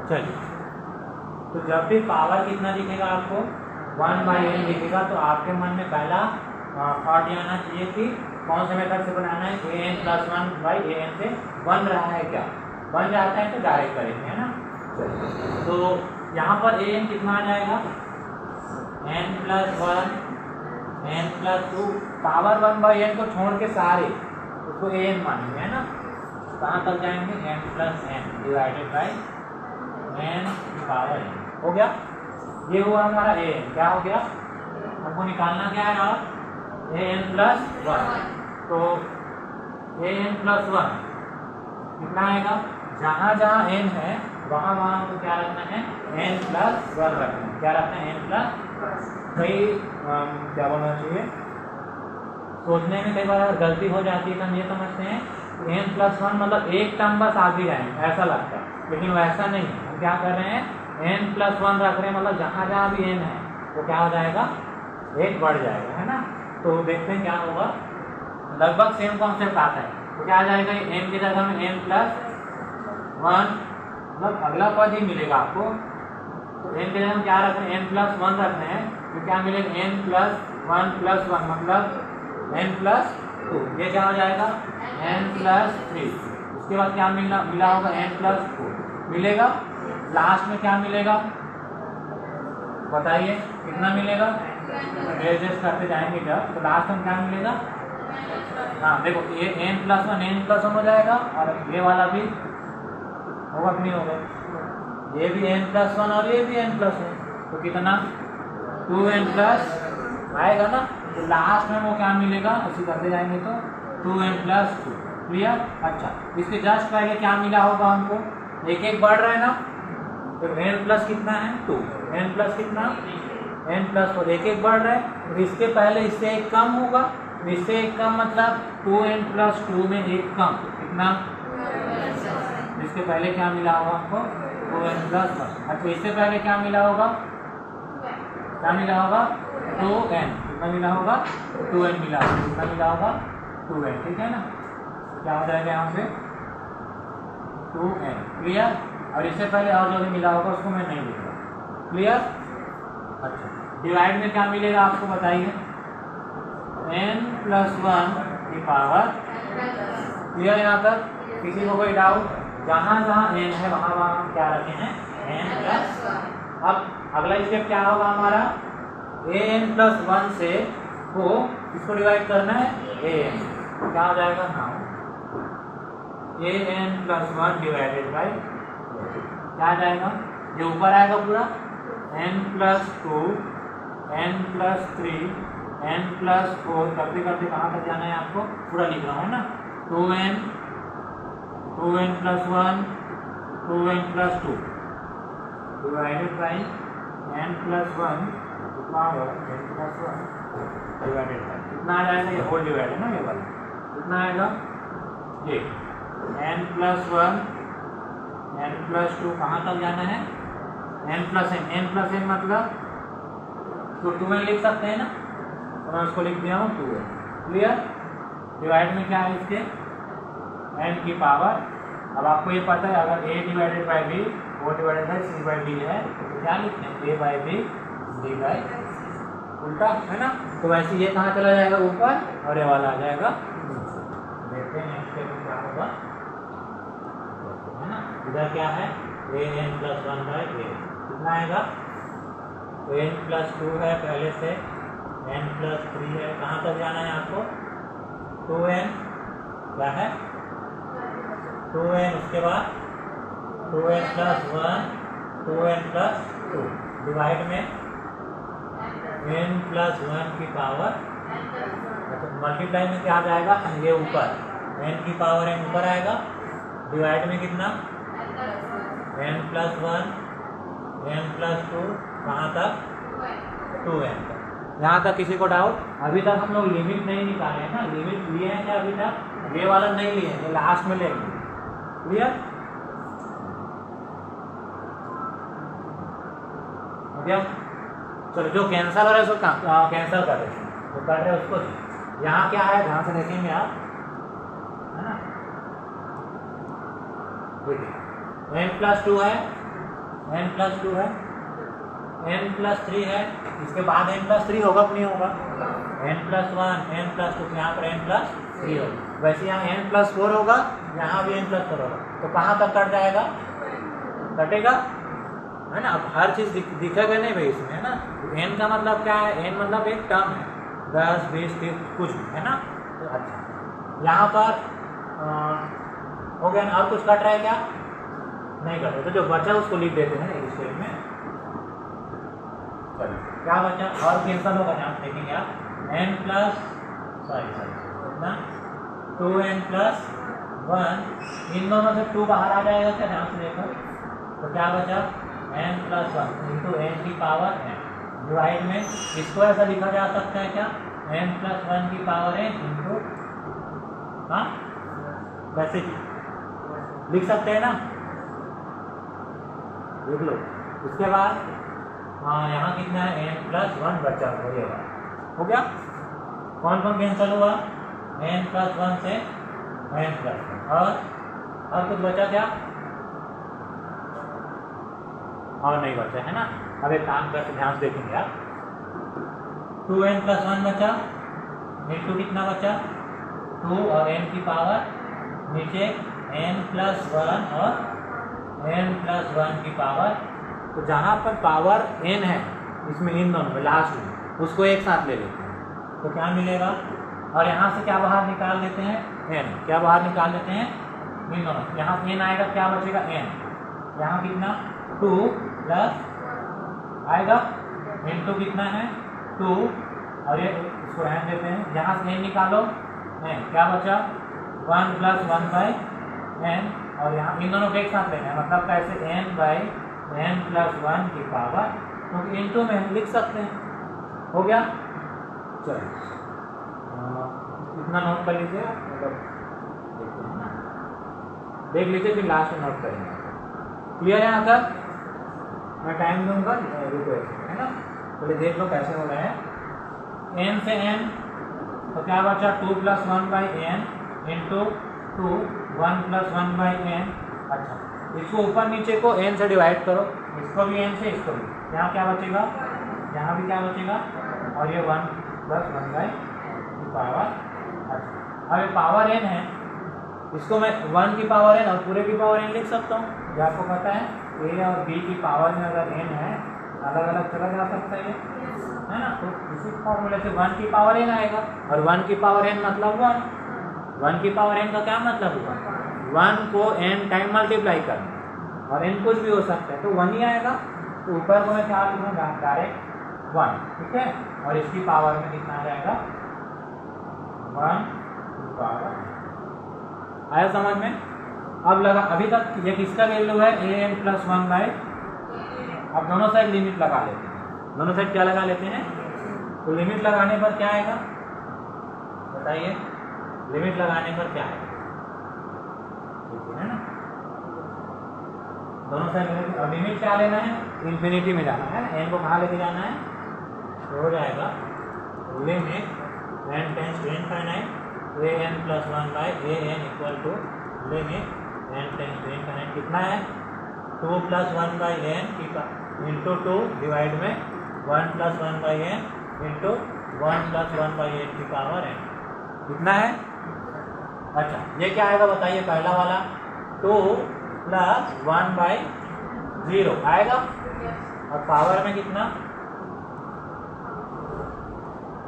चलिए, तो जब भी पावर कितना दिखेगा आपको 1/n दिखेगा तो आपके मन में पहला थॉट ये आना चाहिए कि कौन से मेथड से बनाना है, an + 1/an से बन रहा है क्या, बन जाता है तो डायरेक्ट करेंगे, है ना। तो यहाँ पर an कितना आ जाएगा, n + 1 n + 2, पावर 1/n को छोड़ के सारे उसको an मानेंगे, है ना। कहाँ तक जाएंगे, n + n divided by n की पावर n, हो गया। ये हुआ हमारा an, क्या हो गया, हमको निकालना क्या है, और an + 1, तो an + 1 कितना आएगा, जहाँ जहाँ n है वहाँ वहाँ हमको क्या रखना है, n + 1 रखना है। क्या रखना है, n + कई क्या बोलना चाहिए, सोचने में कई बार गलती हो जाती है तो हम ये समझते हैं n + 1 मतलब एक टर्म बस आगे जाएंगे, ऐसा लगता है, लेकिन वैसा नहीं है। हम क्या कर रहे हैं, n + 1 रख रहे हैं, मतलब जहाँ जहाँ भी n है वो क्या हो जाएगा, एक बढ़ जाएगा, है ना। तो देखते हैं क्या होगा, लगभग सेम कॉन्सेप्ट आता है। तो क्या आ जाएगा, n की जगह में n + 1, मतलब अगला पद ही मिलेगा आपको। तो n की जगह हम क्या रख रहे हैं, n + 1 रख रहे हैं, तो क्या मिलेगा, n + 1 + 1 मतलब n + 2, ये क्या हो जाएगा, n + 3। उसके बाद क्या मिला होगा, n + 4 मिलेगा। लास्ट में क्या मिलेगा बताइए, कितना मिलेगा, एडजस्ट करते जाएंगे जब, तो लास्ट में क्या मिलेगा, हाँ देखो ये n + 1 हो जाएगा, और ये वाला भी होगा कि नहीं होगा, ये भी n + 1 और ये भी n + 1, तो कितना 2n प्लस आएगा ना। तो लास्ट में वो क्या मिलेगा, उसी करते जाएंगे तो 2n + 2, क्लियर। अच्छा, इसके जस्ट पहले क्या मिला होगा हमको, एक एक बढ़ रहा है ना, तो n प्लस कितना है 2, n प्लस कितना n + 4, एक एक बढ़ रहा है, तो इसके पहले इससे एक कम होगा, तो इससे एक कम मतलब 2n + 2 में एक कम कितना, इसके पहले क्या मिला होगा हमको 2n + 1। अच्छा, इससे पहले क्या मिला होगा, क्या मिला होगा 2n, कितना मिला होगा 2n मिला होगा, कितना मिला होगा 2n, ठीक है ना। क्या हो जाएगा यहाँ से 2n, क्लियर। और इससे पहले और जो भी मिला होगा उसको मैं नहीं लिख रहा, क्लियर। अच्छा, डिवाइड में क्या मिलेगा आपको बताइए, n + 1 की पावर, क्लियर। यहाँ तक किसी को कोई डाउट, जहाँ जहाँ n है वहाँ वहाँ हम क्या रखे हैं, n + 1। अब अगला स्टेप क्या होगा हमारा, an + 1 से को इसको डिवाइड करना है an, क्या हो जाएगा ना, an + 1 डिवाइडेड बाई, क्या आ जाएगा, ये ऊपर आएगा पूरा n + 2 n + 3 n + 4, करते करते कहाँ तक जाना है आपको, पूरा लिख रहा हूँ ना, 2n + 1 2n + 2 divided by n + 1 power n + 1 divided by, कितना आ जाएगा, ये होल डिवाइड है ना, ये वाला कितना आएगा, ये n + 1 n + 2, कहाँ तक जाना है, n + n मतलब तो 2n लिख सकते हैं ना, तो मैं उसको लिख दिया हूँ 2n, क्लियर। डिवाइड में क्या है इसके, n की पावर। अब आपको ये पता है अगर a डिवाइडेड बाई b वो डिवाइडेड बाई c/d है, तो क्या लिखते हैं a/b d/, उल्टा है ना। तो वैसे ये कहाँ चला जाएगा, ऊपर, और ये वाला आ जाएगा, देखते हैं नेक्स्ट स्टेप में क्या होगा, है ना। इधर क्या है, an + 1/a, कितना आएगा, तो n + 2 है पहले से, n + 3 है, कहाँ तक जाना है आपको 2n, क्या है 2n, उसके बाद 2n + 1 2n + 2 डिवाइड में n + 1 की पावर, अच्छा मल्टीप्लाई में क्या आ जाएगा, ये ऊपर n की पावर n ऊपर आएगा, डिवाइड में कितना n + 1 n + 2, कहाँ तक 2n तक। यहाँ तक किसी को डाउट, अभी तक हम लोग लिमिट नहीं निकाले हैं ना, लिमिट लिए हैं क्या अभी तक, ये वाला नहीं लिए, ये लास्ट में लेंगे, क्लियर। चलो जो कैंसिल हो रहा है उसको कैंसिल कर रहे हैं, तो कर रहे हैं उसको। यहाँ क्या है ध्यान से देखेंगे आप, है ना, देखिए n + 2 है, n+2 है, n+3 है, इसके बाद n+3 होगा कि नहीं होगा, n+1 n+2, यहाँ पर n+3 होगा। वैसे यहाँ n+4 होगा, यहाँ भी n+4 होगा, तो कहाँ तक कट जाएगा, कटेगा, है ना। अब हर चीज़ दिखेगा नहीं भाई इसमें, है ना। n का मतलब क्या है, n मतलब एक टर्म है, 10 20 30 कुछ भी, है ना। तो अच्छा, यहाँ पर हो गया ना। और कुछ कट रहा है क्या, नहीं कट रहा, तो जो बचा उसको लिख देते हैं इस शेप में। चलिए क्या बचा, और कैंसल होगा, यहाँ देखेंगे आप, कितना 2n+1, इन दोनों से 2 बाहर आ जाएगा क्या, ध्यान से देखो, तो क्या बचा n+1 इंटू n की पावर n, डिवाइड में इसको ऐसा लिखा जा सकता है क्या, n+1 की पावर n इंटू, हाँ वैसे लिख सकते हैं ना, लिख लो। उसके बाद हाँ यहाँ कितना है, n+1 बचा, हो गया। कौन कौन कैंसल हुआ, n+1 से n+1, और कुछ बचा क्या, और नहीं बचा, है ना। अब एक काम करके ध्यान से देखेंगे आप, 2n+1 बचा, इंटू कितना बचा 2 और n की पावर नीचे n+1 और n+1 की पावर, तो जहाँ पर पावर n है इसमें, इन दोनों में लास्ट में, उसको एक साथ ले लेते हैं, तो क्या मिलेगा, और यहाँ से क्या बाहर निकाल देते हैं, n, क्या बाहर निकाल देते हैं, इन दोनों, यहाँ n आएगा, क्या बचेगा n, यहाँ कितना 2 प्लस आएगा, n2 कितना है 2, और ये इसको रहने देते हैं, यहाँ से n निकालो, n क्या बचा 1 + 1/n, और यहाँ इन दोनों को एक साथ लेना है, मतलब कैसे n/n+1 की पावर, क्योंकि इंटू में हम लिख सकते हैं, हो गया। चलिए इतना नोट कर लीजिए, मतलब देखते हैं ना, देख लीजिए, फिर लास्ट में नोट करेंगे। क्लियर है यहाँ तक, मैं टाइम दूंगा, है ना। पहले देख लो कैसे हो रहा है, n से n, तो क्या बचा 2 + 1/n इंटू 2 1 + 1/n। अच्छा, इसको ऊपर नीचे को n से डिवाइड करो, इसको भी n से, इसको भी, यहाँ क्या बचेगा, यहाँ भी क्या बचेगा, और ये 1 + 1/n की पावर। अच्छा, अब ये पावर n है, इसको मैं 1 की पावर n और पूरे की पावर n लिख सकता हूँ, जो आपको पता है a और b की पावर में अगर n है, अलग अलग चला जा सकता है ना। तो इसी फॉर्मूले से 1 की पावर n आएगा, और 1 की पावर n मतलब 1 की पावर n का क्या मतलब हुआ, 1 को n टाइम मल्टीप्लाई करना, और n कुछ भी हो सकता है, तो 1 ही आएगा। तो ऊपर को मैं क्या लिखूँगा, डायरेक्ट 1, ठीक है, और इसकी पावर में कितना आ जाएगा 1 की पावर। आया समझ में। अब लगा, अभी तक ये किसका वैल्यू है, an+1/, अब दोनों साइड लिमिट लगा लेते हैं, दोनों साइड क्या लगा लेते हैं, तो लिमिट लगाने पर क्या आएगा, बताइए, लिमिट लगाने पर क्या आएगा, है ना, दोनों साइड लिमिट। अब लिमिट क्या लेना है, इन्फिनिटी में जाना है, n को कहाँ लेके जाना है, तो हो जाएगा limit n tends to infinite an+1/an equal to limit n tends to infinite, कितना है 2 + 1/n इंटू 2 डिवाइड में 1 + 1/n इंटू 1 + 1/n की पावर n, कितना है। अच्छा, ये क्या आएगा बताइए, पहला वाला 2 + 1/0 आएगा, और पावर में कितना,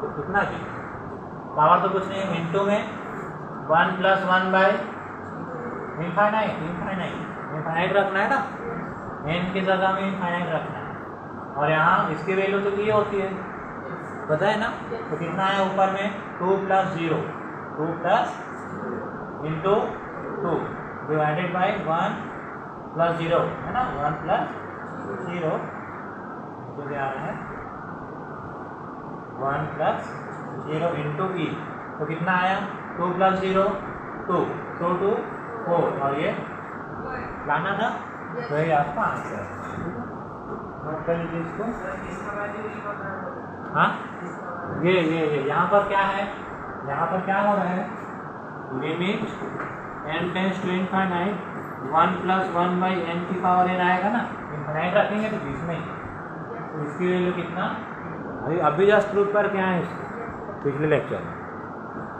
तो कितना जी, पावर तो कुछ नहीं, इंटू में 1 + 1/, इनफाइनाइट रखना है ना, n की जगह में इनफाइनाइट रखना है, और यहाँ इसकी वैल्यू तो ये होती है, पता है ना। तो कितना है ऊपर में 2 + 0, 2 प्लस इंटू 2 डिवाइडेड बाई 1 + 0, है ना, 1 + 0 तो क्या आ रहा है 1 + 0 इंटू e, तो कितना आया 2 + 0 2, 2 2 4, और ये लाना था, तो ये आपका आंसर। नोट कर लीजिए इसको। हाँ, ये यहाँ पर क्या है, यहाँ पर क्या हो रहा है, limit n tends to infinite 1 + 1/n आएगा ना, इनफाइनाइट रखेंगे तो बीच में, तो इसकी वैल्यू कितना, अभी जस्ट प्रूव करके आए इसको पिछले लेक्चर में।